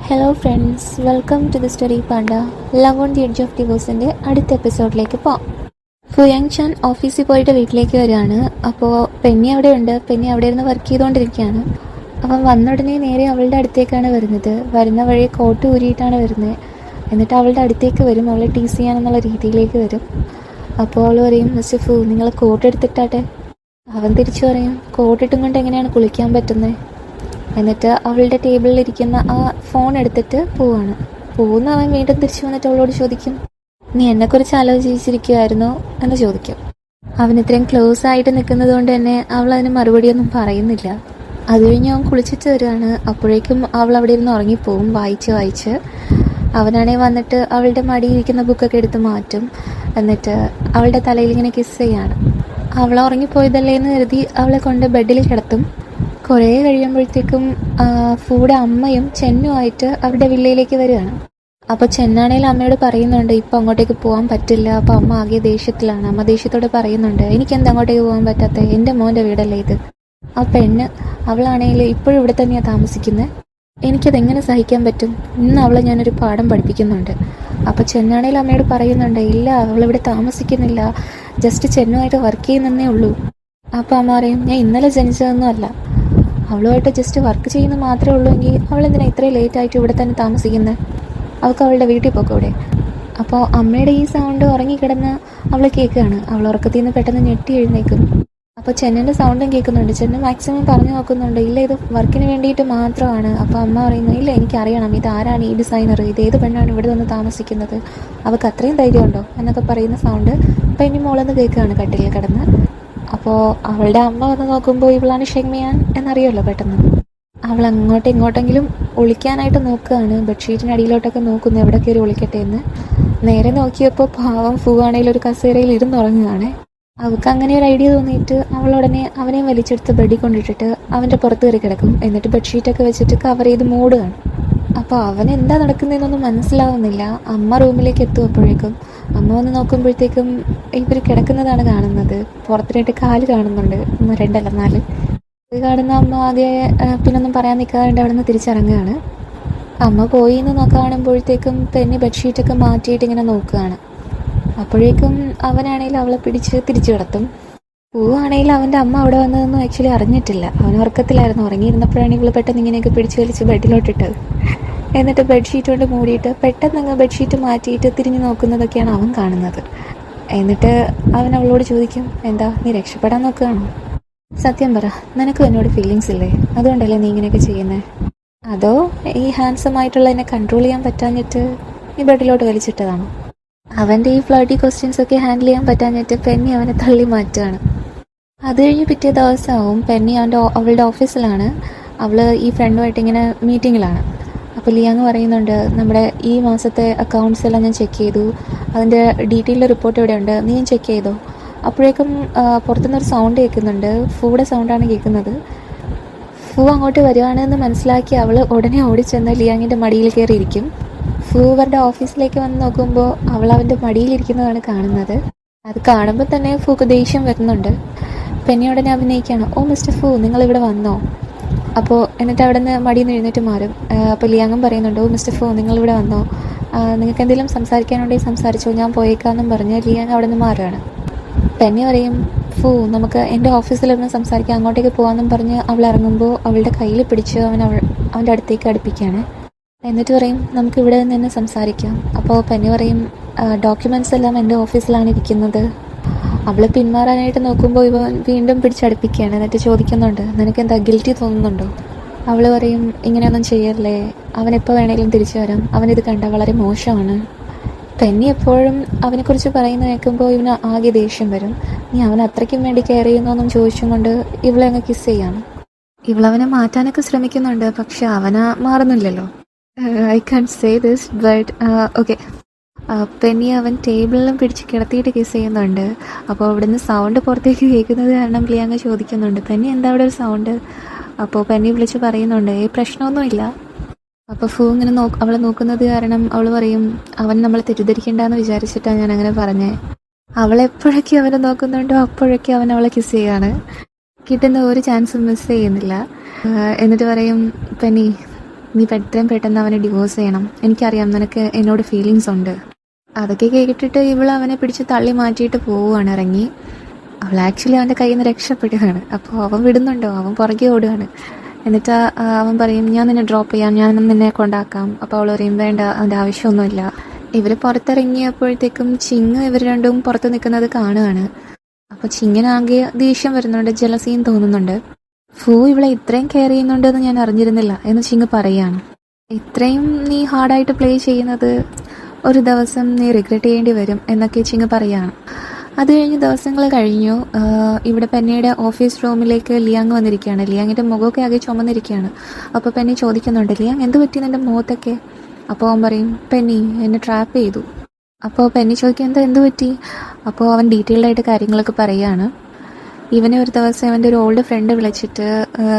Hello friends, welcome to the Story Panda. Love on the edge of ഡിവോഴ്സിൻ്റെ അടുത്ത എപ്പിസോഡിലേക്ക് പോകാം. ഫുയാങ് ചാൻ ഓഫീസിൽ പോയിട്ട് വീട്ടിലേക്ക് വരികയാണ്. അപ്പോൾ പെന്നി അവിടെ ഉണ്ട്. പെന്നി അവിടെ ഇരുന്ന് വർക്ക് ചെയ്തുകൊണ്ടിരിക്കുകയാണ്. അപ്പം വന്ന ഉടനെ നേരെ അവളുടെ അടുത്തേക്കാണ് വരുന്നത്. വരുന്ന വഴി കോട്ട് ഊരിയിട്ടാണ് വരുന്നത്. എന്നിട്ട് അവളുടെ അടുത്തേക്ക് വരും. അവളെ ടീസ് ചെയ്യാനെന്നുള്ള രീതിയിലേക്ക് വരും. അപ്പോൾ അവൾ പറയും, മിസ്റ്റർ ഫു, നിങ്ങൾ കോട്ട് എടുത്തിട്ടാട്ടെ. അവൻ തിരിച്ചു പറയും, കോട്ടിട്ടും കൊണ്ട് എങ്ങനെയാണ് കുളിക്കാൻ പറ്റുന്നത്? എന്നിട്ട് അവളുടെ ടേബിളിലിരിക്കുന്ന ആ ഫോൺ എടുത്തിട്ട് പോവാണ്. പോകുന്ന അവൻ വീണ്ടും തിരിച്ചു വന്നിട്ട് അവളോട് ചോദിക്കും, നീ എന്നെക്കുറിച്ച് ആലോചിച്ചിരിക്കുമായിരുന്നോ എന്ന് ചോദിക്കും. അവൻ ഇത്രയും ക്ലോസ് ആയിട്ട് നിൽക്കുന്നത് കൊണ്ട് തന്നെ അവൾ അതിന് മറുപടിയൊന്നും പറയുന്നില്ല. അത് കഴിഞ്ഞ് അവൻ കുളിച്ചിട്ട് വരികയാണ്. അപ്പോഴേക്കും അവൾ അവിടെ ഇരുന്ന് ഉറങ്ങിപ്പോവും വായിച്ച്. അവനാണെങ്കിൽ വന്നിട്ട് അവളുടെ മടിയിരിക്കുന്ന ബുക്കൊക്കെ എടുത്ത് മാറ്റും. എന്നിട്ട് അവളുടെ തലയിൽ ഇങ്ങനെ കിസ് ചെയ്യാണ്. അവൾ ഉറങ്ങിപ്പോയതല്ലേ എന്ന് കരുതി അവളെ കൊണ്ട് ബെഡിൽ കിടത്തും. കുറേ കഴിയുമ്പോഴത്തേക്കും ഫൂയുടെ അമ്മയും ചെന്നുമായിട്ട് അവരുടെ വില്ലയിലേക്ക് വരികയാണ്. അപ്പോൾ ചെന്നാണേൽ അമ്മയോട് പറയുന്നുണ്ട്, ഇപ്പം അങ്ങോട്ടേക്ക് പോകാൻ പറ്റില്ല. അപ്പോൾ അമ്മ ആകെ ദേഷ്യത്തിലാണ്. അമ്മ ദേഷ്യത്തോടെ പറയുന്നുണ്ട്, എനിക്കെന്താ അങ്ങോട്ടേക്ക് പോകാൻ പറ്റാത്ത, എൻ്റെ മോൻ്റെ വീടല്ലേ ഇത്. ആ പെണ്ണ് അവളാണെങ്കിൽ ഇപ്പോഴും ഇവിടെ തന്നെയാണ് താമസിക്കുന്നത്. എനിക്കതെങ്ങനെ സഹിക്കാൻ പറ്റും? ഇന്ന് അവളെ ഞാനൊരു പാഠം പഠിപ്പിക്കുന്നുണ്ട്. അപ്പോൾ ചെന്നാണേൽ അമ്മയോട് പറയുന്നുണ്ട്, ഇല്ല, അവളിവിടെ താമസിക്കുന്നില്ല, ജസ്റ്റ് ചെന്നുമായിട്ട് വർക്ക് ചെയ്യുന്നതേ ഉള്ളൂ. അപ്പോൾ അമ്മ പറയും, ഞാൻ ഇന്നലെ ജനിച്ചതൊന്നും അല്ല, അവളുമായിട്ട് ജസ്റ്റ് വർക്ക് ചെയ്യുന്നത് മാത്രമേ ഉള്ളൂ എങ്കിൽ അവളെന്തിനാ ഇത്രയും ലേറ്റായിട്ട് ഇവിടെ തന്നെ താമസിക്കുന്നത്? അവൾക്ക് അവളുടെ വീട്ടിൽ പോക്കവിടെ. അപ്പോൾ അമ്മയുടെ ഈ സൗണ്ട് ഉറങ്ങിക്കിടന്ന് അവൾ കേൾക്കുകയാണ്. അവൾ ഉറക്കത്തിൽ നിന്ന് പെട്ടെന്ന് ഞെട്ടി എഴുന്നേക്കും. അപ്പോൾ ചെന്നൻ്റെ സൗണ്ടും കേൾക്കുന്നുണ്ട്. ചെന്ന മാക്സിമം പറഞ്ഞു നോക്കുന്നുണ്ട്, ഇല്ല, ഇത് വർക്കിന് വേണ്ടിയിട്ട് മാത്രമാണ്. അപ്പോൾ അമ്മ പറയുന്നു, ഇല്ല, എനിക്കറിയണം, ഇത് ആരാണ് ഈ ഡിസൈനർ, ഇത് ഏത് പെണ്ണാണ് ഇവിടെ നിന്ന് താമസിക്കുന്നത്, അവൾക്ക് അത്രയും ധൈര്യമുണ്ടോ എന്നൊക്കെ പറയുന്ന സൗണ്ട് ഇപ്പം ഇനി മോളെന്ന് കേൾക്കുകയാണ് കട്ടിലിൽ കിടന്ന്. അപ്പോൾ അവളുടെ അമ്മ വന്ന് നോക്കുമ്പോൾ ഇവളാണ് ഷെങ്മിയാൻ എന്നറിയുമല്ലോ പെട്ടെന്ന്. അവൾ അങ്ങോട്ടും ഇങ്ങോട്ടെങ്കിലും ഒളിക്കാനായിട്ട് നോക്കുകയാണ്. ബെഡ്ഷീറ്റിന് അടിയിലോട്ടൊക്കെ നോക്കുന്നു, എവിടെ കയറി ഒളിക്കട്ടെ എന്ന്. നേരെ നോക്കിയപ്പോൾ പാവം ഫു ആണെങ്കിൽ ഒരു കസേരയിൽ ഇരുന്നുറങ്ങുകയാണ്. അവൾക്ക് അങ്ങനെ ഒരു ഐഡിയ തോന്നിയിട്ട് അവളുടനെ അവനെയും വലിച്ചെടുത്ത് ബെഡിൽ കൊണ്ടിട്ടിട്ട് അവൻ്റെ പുറത്ത് കയറി കിടക്കും. എന്നിട്ട് ബെഡ്ഷീറ്റൊക്കെ വെച്ചിട്ട് കവർ ചെയ്ത് മൂടുകയാണ്. അപ്പോൾ അവൻ എന്താ നടക്കുന്നതെന്നൊന്നും മനസ്സിലാവുന്നില്ല. അമ്മ റൂമിലേക്ക് എത്തുമ്പോഴേക്കും അമ്മ വന്ന് നോക്കുമ്പോഴത്തേക്കും ഇവർ കിടക്കുന്നതാണ് കാണുന്നത്. പുറത്തിനായിട്ട് കാല് കാണുന്നുണ്ട്, 2 അല്ല 4. ഇത് കാണുന്ന അമ്മ ആദ്യം പിന്നൊന്നും പറയാൻ നിൽക്കാറുണ്ട് അവിടെ നിന്ന് തിരിച്ചിറങ്ങുകയാണ്. അമ്മ പോയി എന്ന് കാണുമ്പോഴത്തേക്കും പെന്നി ബെഡ്ഷീറ്റൊക്കെ മാറ്റിയിട്ട് ഇങ്ങനെ നോക്കുകയാണ്. അപ്പോഴേക്കും അവനാണെങ്കിൽ അവളെ പിടിച്ച് തിരിച്ചു കിടത്തും. പൂവാണെങ്കിൽ അവൻ്റെ അമ്മ അവിടെ വന്നതൊന്നും ആക്ച്വലി അറിഞ്ഞിട്ടില്ല. അവൻ ഉറക്കത്തിലായിരുന്നു. ഉറങ്ങിയിരുന്നപ്പോഴാണ് ഇവൾ പെട്ടെന്ന് ഇങ്ങനെയൊക്കെ പിടിച്ച് വലിച്ച് ബെഡിലോട്ടിട്ടത്. എന്നിട്ട് ബെഡ്ഷീറ്റ് കൊണ്ട് മൂടിയിട്ട് പെട്ടെന്ന് അങ്ങ് ബെഡ്ഷീറ്റ് മാറ്റിയിട്ട് തിരിഞ്ഞു നോക്കുന്നതൊക്കെയാണ് അവൻ കാണുന്നത്. എന്നിട്ട് അവൻ അവളോട് ചോദിക്കും, എന്താ നീ രക്ഷപ്പെടാൻ നോക്കുകയാണോ? സത്യം പറ, നിനക്കും എന്നോട് ഫീലിങ്സ് ഇല്ലേ? അതുകൊണ്ടല്ലേ നീ ഇങ്ങനെയൊക്കെ ചെയ്യുന്നത്? അതോ ഈ ഹാൻസം ആയിട്ടുള്ള എന്നെ കൺട്രോൾ ചെയ്യാൻ പറ്റാഞ്ഞിട്ട് ഈ ബെഡിലോട്ട് വലിച്ചിട്ടതാണോ? അവൻ്റെ ഈ ഫ്ലർട്ടി ക്വസ്റ്റ്യൻസ് ഒക്കെ ഹാൻഡിൽ ചെയ്യാൻ പറ്റാഞ്ഞിട്ട് പെന്നി അവനെ തള്ളി മാറ്റുകയാണ്. അത് കഴിഞ്ഞ് പിറ്റേ ദിവസമാവും. പെന്നി അവളുടെ ഓഫീസിലാണ്. അവൾ ഈ ഫ്രണ്ടുമായിട്ട് ഇങ്ങനെ മീറ്റിങ്ങിലാണ്. അപ്പോൾ ലിയാങ് പറയുന്നുണ്ട്, നമ്മുടെ ഈ മാസത്തെ അക്കൗണ്ട്സ് എല്ലാം ഞാൻ ചെക്ക് ചെയ്തു, അതിൻ്റെ ഡീറ്റെയിൽഡ് റിപ്പോർട്ട് ഇവിടെയുണ്ട്, നീയും ചെക്ക് ചെയ്തോ? അപ്പോഴേക്കും പുറത്തുനിന്നൊരു സൗണ്ട് കേൾക്കുന്നുണ്ട്. ഫൂയുടെ സൗണ്ടാണ് കേൾക്കുന്നത്. ഫൂ അങ്ങോട്ട് വരുവാണെന്ന് മനസ്സിലാക്കി അവൾ ഉടനെ ഓടിച്ചെന്ന് ലിയാങ്ങിൻ്റെ മടിയിൽ കയറിയിരിക്കും. ഫൂ അവരുടെ ഓഫീസിലേക്ക് വന്ന് നോക്കുമ്പോൾ അവൾ അവൻ്റെ മടിയിലിരിക്കുന്നതാണ് കാണുന്നത്. അത് കാണുമ്പോൾ തന്നെ ഫൂക്ക് ദേഷ്യം വരുന്നുണ്ട്. പെന്നി ഉടനെ അഭിനയിക്കുകയാണ്, ഓ മിസ്റ്റർ ഫൂ, നിങ്ങളിവിടെ വന്നോ? അപ്പോൾ എന്നിട്ട് അവിടെ നിന്ന് മടിയിൽ നിന്ന് എഴുന്നേറ്റ് മാറും. അപ്പോൾ ലിയാങ്ങും പറയുന്നുണ്ട്, ഓ മിസ്റ്റർ ഫൂ, നിങ്ങളിവിടെ വന്നോ, നിങ്ങൾക്ക് എന്തെങ്കിലും സംസാരിക്കാനുണ്ടെങ്കിൽ സംസാരിച്ചോ, ഞാൻ പോയേക്കാമെന്നും പറഞ്ഞ് ലിയാങ് അവിടെ നിന്ന് മാറുകയാണ്. പെന്നി പറയും, ഫൂ, നമുക്ക് എൻ്റെ ഓഫീസിലിരുന്ന് സംസാരിക്കാം, അങ്ങോട്ടേക്ക് പോകാമെന്നും പറഞ്ഞ് അവൾ ഇറങ്ങുമ്പോൾ അവളുടെ കയ്യിൽ പിടിച്ച് അവൻ്റെ അടുത്തേക്ക് അടുപ്പിക്കുകയാണ്. എന്നിട്ട് പറയും, നമുക്ക് ഇവിടെ നിന്ന് തന്നെ സംസാരിക്കാം. അപ്പോൾ പെന്നി പറയും, ഡോക്യുമെൻറ്റ്സ് എല്ലാം എൻ്റെ ഓഫീസിലാണ് ഇരിക്കുന്നത്. അവൾ പിന്മാറാനായിട്ട് നോക്കുമ്പോൾ ഇവൻ വീണ്ടും പിടിച്ചടുപ്പിക്കുകയാണ്. എന്നിട്ട് ചോദിക്കുന്നുണ്ട്, നിനക്കെന്താ ഗിൽറ്റി തോന്നുന്നുണ്ടോ? അവൾ പറയും, ഇങ്ങനെയൊന്നും ചെയ്യല്ലേ, അവനെപ്പോൾ വേണമെങ്കിലും തിരിച്ചു വരാം, അവനിത് കണ്ടാൽ വളരെ മോശമാണ്. പെന്നി എപ്പോഴും അവനെക്കുറിച്ച് പറയുന്ന കേൾക്കുമ്പോൾ ഇവന് ആകെ ദേഷ്യം വരും. നീ അവൻ അത്രയ്ക്കും വേണ്ടി കെയർ ചെയ്യുന്നൊന്നും ചോദിച്ചും കൊണ്ട് ഇവളെ അങ്ങ് കിസ് ചെയ്യാണ്. ഇവളവനെ മാറ്റാനൊക്കെ ശ്രമിക്കുന്നുണ്ട്, പക്ഷെ അവനാ മാറുന്നില്ലല്ലോ. I can say this but okay. Penny അവൻ ടേബിളിലും പിടിച്ച് കിടത്തിയിട്ട് കിസ് ചെയ്യുന്നുണ്ട്. അപ്പോൾ അവിടുന്ന് സൗണ്ട് പുറത്തേക്ക് കേൾക്കുന്നത് കാരണം ലിയാങ് ചോദിക്കുന്നുണ്ട്, പെന്നി എന്താ അവിടെ ഒരു സൗണ്ട്? അപ്പോൾ പെന്നി വിളിച്ച് പറയുന്നുണ്ട്, പ്രശ്നമൊന്നുമില്ല. അപ്പോൾ ഫൂ ഇങ്ങനെ അവളെ നോക്കുന്നത് കാരണം അവൾ പറയും, അവൻ നമ്മളെ തെറ്റിദ്ധരിക്കേണ്ടെന്ന് വിചാരിച്ചിട്ടാണ് ഞാൻ അങ്ങനെ പറഞ്ഞേ. അവളെപ്പോഴൊക്കെ അവനെ നോക്കുന്നുണ്ടോ അപ്പോഴൊക്കെ അവൻ അവളെ കിസ് ചെയ്യാണ്. കിട്ടുന്ന ഒരു ചാൻസും മിസ് ചെയ്യുന്നില്ല. എന്നിട്ട് പറയും, പെന്നി, നീ എത്രയും പെട്ടെന്ന് അവനെ ഡിവോഴ്സ് ചെയ്യണം, എനിക്കറിയാം നിനക്ക് എന്നോട് ഫീലിങ്സ് ഉണ്ട്. അതൊക്കെ കേട്ടിട്ട് ഇവൾ അവനെ പിടിച്ച് തള്ളി മാറ്റിയിട്ട് പോവുകയാണ് ഇറങ്ങി. അവൾ ആക്ച്വലി അവൻ്റെ കയ്യിൽ നിന്ന് രക്ഷപ്പെടുകയാണ്. അപ്പോൾ അവൻ വിടുന്നുണ്ടോ, അവൻ പുറകെ ഓടുകയാണ്. എന്നിട്ട് അവൻ പറയും ഞാൻ നിന്നെ ഡ്രോപ്പ് ചെയ്യാം, ഞാൻ നിന്നെ കൊണ്ടാക്കാം. അപ്പോൾ അവൾ പറയും വേണ്ട, അതിൻ്റെ ആവശ്യമൊന്നുമില്ല. ഇവർ പുറത്തിറങ്ങിയപ്പോഴത്തേക്കും ചിങ്ങ് ഇവർ രണ്ടും പുറത്ത് നിൽക്കുന്നത് കാണുകയാണ്. അപ്പോൾ ചിങ്ങനാകെ ദേഷ്യം വരുന്നുണ്ട്, ജലസീൻ തോന്നുന്നുണ്ട്. ഫൂ ഇവളെ ഇത്രയും കെയർ ചെയ്യുന്നുണ്ടെന്ന് ഞാൻ അറിഞ്ഞിരുന്നില്ല എന്ന് ചിങ്ങ് പറയുകയാണ്. ഇത്രയും നീ ഹാർഡായിട്ട് പ്ലേ ചെയ്യുന്നത് ഒരു ദിവസം നീ റിഗ്രറ്റ് ചെയ്യേണ്ടി വരും എന്നൊക്കെ ചിങ്ങ് പറയുകയാണ്. അത് കഴിഞ്ഞ് ദിവസങ്ങൾ കഴിഞ്ഞു. ഇവിടെ പെന്നയുടെ ഓഫീസ് റൂമിലേക്ക് ലിയാങ് വന്നിരിക്കുകയാണ്. ലിയാങ്ങിൻ്റെ മുഖമൊക്കെ ആകെ ചുമന്നിരിക്കുകയാണ്. അപ്പോൾ പെന്നി ചോദിക്കുന്നുണ്ട്, ലിയാങ് എന്ത് പറ്റി നിൻ്റെ മുഖത്തൊക്കെ? അപ്പോൾ അവൻ പറയും പെന്നി എന്നെ ട്രാപ്പ് ചെയ്തു. അപ്പോൾ പെന്നി ചോദിക്കും എന്ത് പറ്റി? അപ്പോൾ അവൻ ഡീറ്റെയിൽഡായിട്ട് കാര്യങ്ങളൊക്കെ പറയുകയാണ്. ഇവനെ ഒരു ദിവസം ഇവൻ്റെ ഒരു ഓൾഡ് ഫ്രണ്ട് വിളിച്ചിട്ട്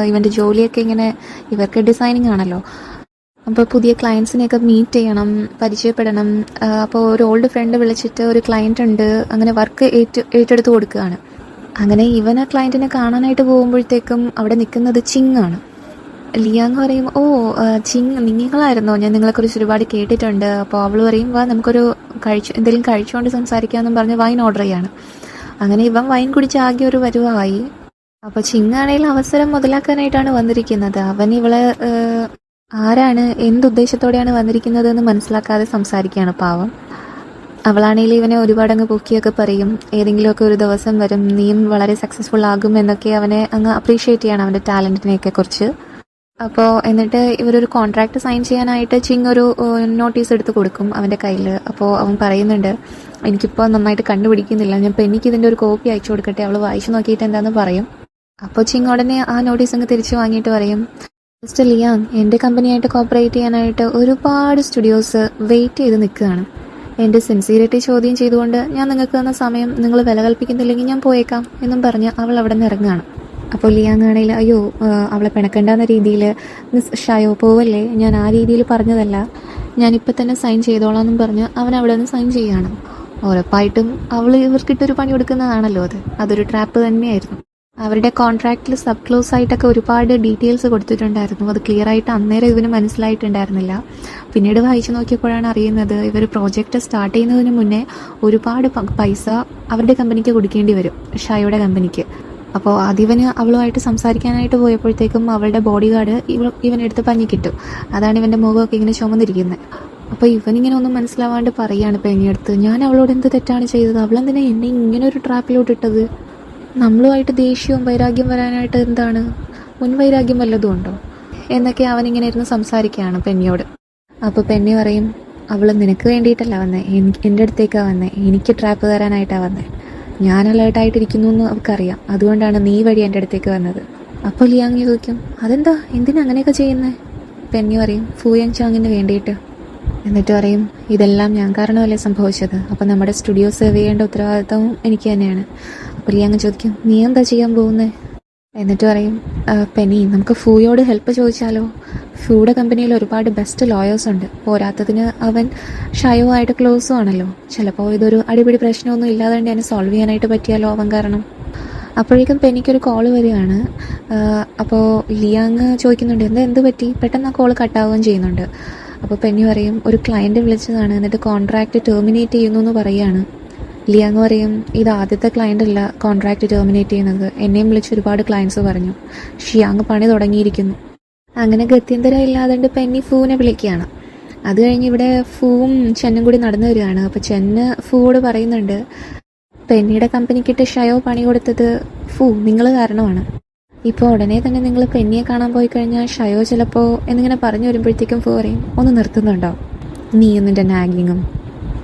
ഇവൻ്റെ ജോലിയൊക്കെ ഇങ്ങനെ, ഇവർക്ക് ഡിസൈനിങ് ആണല്ലോ, അപ്പോൾ പുതിയ ക്ലയൻസിനെയൊക്കെ മീറ്റ് ചെയ്യണം, പരിചയപ്പെടണം. അപ്പോൾ ഒരു ഓൾഡ് ഫ്രണ്ട് വിളിച്ചിട്ട് ഒരു ക്ലയൻറ്റ് ഉണ്ട്, അങ്ങനെ വർക്ക് ഏറ്റെടുത്ത് കൊടുക്കുകയാണ്. അങ്ങനെ ഇവൻ ആ ക്ലയൻറ്റിനെ കാണാനായിട്ട് പോകുമ്പോഴത്തേക്കും അവിടെ നിൽക്കുന്നത് ചിങ്ങാണ്. ലിയാങ് പറയും ഓ ചിങ് നിങ്ങളായിരുന്നോ, ഞാൻ നിങ്ങളെക്കുറിച്ച് ഒരുപാട് കേട്ടിട്ടുണ്ട്. അപ്പോൾ അവൾ പറയും വാ നമുക്കൊരു എന്തെങ്കിലും കഴിച്ചുകൊണ്ട് സംസാരിക്കാമെന്നും പറഞ്ഞ് വൈൻ ഓർഡർ ചെയ്യാണ്. അങ്ങനെ ഇവൻ വൈൻ കുടിച്ച് ആകെ ഒരു വരുവായി. അപ്പോൾ ചിങ്ങാണെങ്കിൽ അവസരം മുതലാക്കാനായിട്ടാണ് വന്നിരിക്കുന്നത്. അവൻ ഇവളെ ആരാണ്, എന്തുദ്ദേശത്തോടെയാണ് വന്നിരിക്കുന്നത് എന്ന് മനസ്സിലാക്കാതെ സംസാരിക്കുകയാണ് പാവം. അവളാണെങ്കിൽ ഇവനെ ഒരുപാടങ്ങ് പൊക്കിയൊക്കെ പറയും, ഏതെങ്കിലുമൊക്കെ ഒരു ദിവസം വരും നീയും വളരെ സക്സസ്ഫുൾ ആകും എന്നൊക്കെ അവനെ അങ്ങ് അപ്രീഷിയേറ്റ് ചെയ്യണം, അവൻ്റെ ടാലൻറ്റിനെയൊക്കെ കുറിച്ച്. അപ്പോൾ എന്നിട്ട് ഇവരൊരു കോൺട്രാക്ട് സൈൻ ചെയ്യാനായിട്ട് ചിങ് ഒരു നോട്ടീസ് എടുത്ത് കൊടുക്കും അവൻ്റെ കയ്യിൽ. അപ്പോൾ അവൻ പറയുന്നുണ്ട് എനിക്കിപ്പോൾ നന്നായിട്ട് കണ്ടുപിടിക്കുന്നില്ല, ഞാൻ പെണ്ണിക്ക് ഇതിൻ്റെ ഒരു കോപ്പി അയച്ചു കൊടുക്കട്ടെ, അവൾ വായിച്ചു നോക്കിയിട്ട് എന്താണെന്ന് പറയും. അപ്പോൾ ചിങ് ഉടനെ ആ നോട്ടീസ് അങ്ങ് തിരിച്ചു വാങ്ങിയിട്ട് പറയും മിസ്റ്റർ ലിയാങ്, എൻ്റെ കമ്പനിയായിട്ട് കോപ്പറേറ്റ് ചെയ്യാനായിട്ട് ഒരുപാട് സ്റ്റുഡിയോസ് വെയിറ്റ് ചെയ്ത് നിൽക്കുകയാണ്. എൻ്റെ സിൻസിയറിറ്റി ചോദ്യം ചെയ്തുകൊണ്ട് ഞാൻ നിങ്ങൾക്ക് തന്ന സമയം നിങ്ങൾ വില കൽപ്പിക്കുന്നില്ലെങ്കിൽ ഞാൻ പോയേക്കാം എന്നും പറഞ്ഞ് അവൾ അവിടെ നിന്ന് ഇറങ്ങുകയാണ്. അപ്പോൾ ലിയാങ് ആണെങ്കിൽ അയ്യോ അവളെ പിണക്കണ്ടെന്ന രീതിയിൽ മിസ് ഷായോ പോവല്ലേ, ഞാൻ ആ രീതിയിൽ പറഞ്ഞതല്ല, ഞാനിപ്പോൾ തന്നെ സൈൻ ചെയ്തോളാം എന്നും പറഞ്ഞ് അവൻ അവിടെ നിന്ന് സൈൻ ചെയ്യുകയാണ്. ഉറപ്പായിട്ടും അവൾ ഇവർക്കിട്ടൊരു പണി കൊടുക്കുന്നതാണല്ലോ അതൊരു ട്രാപ്പ് തന്നെയായിരുന്നു. അവരുടെ കോൺട്രാക്റ്റിൽ സബ് ക്ലോസ് ആയിട്ടൊക്കെ ഒരുപാട് ഡീറ്റെയിൽസ് കൊടുത്തിട്ടുണ്ടായിരുന്നു. അത് ക്ലിയർ ആയിട്ട് അന്നേരം ഇവന് മനസ്സിലായിട്ടുണ്ടായിരുന്നില്ല. പിന്നീട് വായിച്ചു നോക്കിയപ്പോഴാണ് അറിയുന്നത് ഇവർ പ്രോജക്റ്റ് സ്റ്റാർട്ട് ചെയ്യുന്നതിന് മുന്നേ ഒരുപാട് പൈസ അവരുടെ കമ്പനിക്ക് കൊടുക്കേണ്ടി വരും, ഷായുടെ കമ്പനിക്ക്. അപ്പോൾ ആദ്യവന് അവളുമായിട്ട് സംസാരിക്കാനായിട്ട് പോയപ്പോഴത്തേക്കും അവളുടെ ബോഡി ഗാർഡ് ഇവനെടുത്ത് പഞ്ഞി കിട്ടും. അതാണ് ഇവൻ്റെ മുഖമൊക്കെ ഇങ്ങനെ ചുമന്നിരിക്കുന്നത്. അപ്പോൾ ഇവനിങ്ങനെ ഒന്നും മനസ്സിലാവാണ്ട് പറയുകയാണ് പെണ്ണിയെടുത്ത്, ഞാൻ അവളോട് എന്ത് തെറ്റാണ് ചെയ്തത്, അവളെന്തിനാ എന്നെ ഇങ്ങനെ ഒരു ട്രാപ്പിലോട്ട് ഇട്ടത്, നമ്മളുമായിട്ട് ദേഷ്യവും വൈരാഗ്യം വരാനായിട്ട് എന്താണ്, മുൻവൈരാഗ്യം വല്ലതും ഉണ്ടോ എന്നൊക്കെ അവനിങ്ങനെ ഇരുന്ന് സംസാരിക്കുകയാണ് പെണ്ണിയോട്. അപ്പോൾ പെണ്ണി പറയും അവൾ നിനക്ക് വേണ്ടിയിട്ടല്ല വന്നേ, എൻ്റെ അടുത്തേക്കാണ് വന്നേ, എനിക്ക് ട്രാപ്പ് തരാനായിട്ടാണ് വന്നേ, ഞാൻ അലേർട്ടായിട്ടിരിക്കുന്നു എന്ന് അവൾക്കറിയാം, അതുകൊണ്ടാണ് നീ വഴി എൻ്റെ അടുത്തേക്ക് വന്നത്. അപ്പോൾ ലിയാങ് ചോദിക്കും അതെന്താ, എന്തിനാ അങ്ങനെയൊക്കെ ചെയ്യുന്നത്? പെണ്ണി പറയും ഫൂയങ് ചാങ്ങിന് വേണ്ടിയിട്ട്. എന്നിട്ട് പറയും ഇതെല്ലാം ഞാൻ കാരണമല്ലേ സംഭവിച്ചത്, അപ്പോൾ നമ്മുടെ സ്റ്റുഡിയോ സെർവ് ചെയ്യേണ്ട ഉത്തരവാദിത്തവും എനിക്ക് തന്നെയാണ്. അപ്പോൾ ലിയാങ് ചോദിക്കും നീ എന്താ ചെയ്യാൻ പോകുന്നത്? എന്നിട്ട് പറയും പെനി നമുക്ക് ഫൂയോട് ഹെൽപ്പ് ചോദിച്ചാലോ, ഫൂയുടെ കമ്പനിയിൽ ഒരുപാട് ബെസ്റ്റ് ലോയേഴ്സ് ഉണ്ട്, പോരാത്തതിന് അവൻ ഷയോ ആയിട്ട് ക്ലോസും ആണല്ലോ, ചിലപ്പോൾ ഇതൊരു അടിപിടി പ്രശ്നമൊന്നും ഇല്ലാതെ തന്നെ അതിനെ സോൾവ് ചെയ്യാനായിട്ട് പറ്റിയാലോ അവൻ കാരണം. അപ്പോഴേക്കും പെനിക്കൊരു കോള് വരികയാണ്. അപ്പോൾ ലിയാങ് ചോദിക്കുന്നുണ്ട് എന്ത് പറ്റി, പെട്ടെന്ന് ആ കോള് കട്ടാവുകയും ചെയ്യുന്നുണ്ട്. അപ്പോൾ പെന്നി പറയും ഒരു ക്ലയൻറ്റ് വിളിച്ചതാണ്, എന്നിട്ട് കോൺട്രാക്റ്റ് ടെർമിനേറ്റ് ചെയ്യുന്നു എന്ന് പറയുകയാണ്. ലിയാങ് പറയും ഇത് ആദ്യത്തെ ക്ലയൻ്റ് അല്ല കോൺട്രാക്റ്റ് ടെർമിനേറ്റ് ചെയ്യുന്നത്, എന്നെയും വിളിച്ച് ഒരുപാട് ക്ലയൻറ്റ്സ് പറഞ്ഞു, ഷിയാങ് പണി തുടങ്ങിയിരിക്കുന്നു. അങ്ങനെ ഗത്യന്തരം ഇല്ലാതെ പെന്നി ഫൂവിനെ വിളിക്കുകയാണ്. അത് കഴിഞ്ഞ് ഇവിടെ ഫൂവും ചെന്നും കൂടി നടന്നു വരികയാണ്. അപ്പോൾ ചെന്ന് ഫൂവോട് പറയുന്നുണ്ട് പെന്നിയുടെ കമ്പനിക്കിട്ട് ഷയോ പണി കൊടുത്തത് ഫൂ നിങ്ങൾ കാരണമാണ്. ഇപ്പോൾ ഉടനെ തന്നെ നിങ്ങൾ പെന്നിയെ കാണാൻ പോയി കഴിഞ്ഞാൽ ഷയോ ചിലപ്പോൾ എന്നിങ്ങനെ പറഞ്ഞു വരുമ്പോഴത്തേക്കും ഫൂ പറയും ഒന്ന് നിർത്തുന്നുണ്ടോ നീയും നിൻ്റെ നാഗിങ്ങും.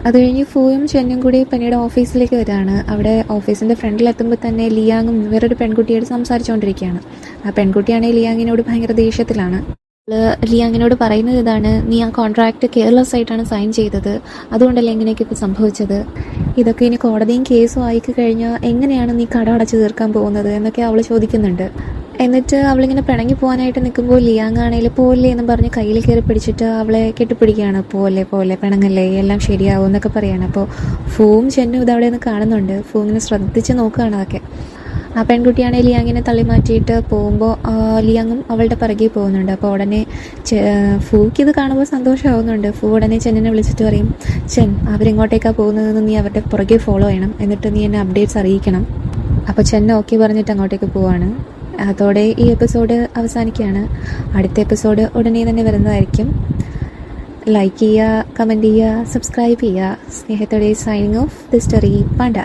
അത് കഴിഞ്ഞ് ഫൂയും ചെന്നും കൂടി പെന്നിയുടെ ഓഫീസിലേക്ക് വരികയാണ്. അവിടെ ഓഫീസിൻ്റെ ഫ്രണ്ടിലെത്തുമ്പോൾ തന്നെ ലിയാങ്ങും വേറൊരു പെൺകുട്ടിയോട് സംസാരിച്ചുകൊണ്ടിരിക്കുകയാണ്. ആ പെൺകുട്ടിയാണെങ്കിൽ ലിയാങ്ങിനോട് ഭയങ്കര ദേഷ്യത്തിലാണ്. ലിയാങ്ങിനോട് പറയുന്നത് ഇതാണ്, നീ ആ കോൺട്രാക്റ്റ് കെയർലെസ് ആയിട്ടാണ് സൈൻ ചെയ്തത്, അതുകൊണ്ടല്ലേ എങ്ങനെയൊക്കെ ഇപ്പോൾ സംഭവിച്ചത്, ഇതൊക്കെ ഇനി കോടതിയും കേസും ആയിക്ക് കഴിഞ്ഞാൽ എങ്ങനെയാണ് നീ കട അടച്ച് തീർക്കാൻ പോകുന്നത് എന്നൊക്കെ അവൾ ചോദിക്കുന്നുണ്ട്. എന്നിട്ട് അവളിങ്ങനെ പിണങ്ങി പോകാനായിട്ട് നിൽക്കുമ്പോൾ ലിയാങ് ആണെങ്കിൽ പോലെ എന്നും പറഞ്ഞ് കയ്യിൽ കയറി പിടിച്ചിട്ട് അവളെ കെട്ടിപ്പിടിക്കുകയാണ്. പോലെ പിണങ്ങല്ലേ എല്ലാം ശരിയാവും എന്നൊക്കെ പറയുകയാണ്. അപ്പോൾ ഫൂവും ചെന്നും ഇതവിടെ നിന്ന് കാണുന്നുണ്ട്. ഫൂ ഇങ്ങനെ ശ്രദ്ധിച്ച് നോക്കുകയാണ് അതൊക്കെ. ആ പെൺകുട്ടിയാണെങ്കിൽ ലിയാങ്ങിനെ തള്ളി മാറ്റിയിട്ട് പോകുമ്പോൾ ലിയാങ്ങും അവളുടെ പിറകെ പോകുന്നുണ്ട്. അപ്പോൾ ഉടനെ ഫൂക്ക് ഇത് കാണുമ്പോൾ സന്തോഷമാവുന്നുണ്ട്. ഫൂ ഉടനെ ചെന്നിനെ വിളിച്ചിട്ട് പറയും, ചെൻ അവരെങ്ങോട്ടേക്കാണ് പോകുന്നതെന്ന് നീ അവരുടെ പുറകെ ഫോളോ ചെയ്യണം, എന്നിട്ട് നീ എന്നെ അപ്ഡേറ്റ്സ് അറിയിക്കണം. അപ്പോൾ ചെന്ന ഓക്കെ പറഞ്ഞിട്ട് അങ്ങോട്ടേക്ക് പോവാണ്. അതോടെ ഈ എപ്പിസോഡ് അവസാനിക്കുകയാണ്. അടുത്ത എപ്പിസോഡ് ഉടനെ തന്നെ വരുന്നതായിരിക്കും. ലൈക്ക് ചെയ്യുക, കമൻറ്റ് ചെയ്യുക, സബ്സ്ക്രൈബ് ചെയ്യുക. സ്നേഹത്തോടെ signing off the Story Panda.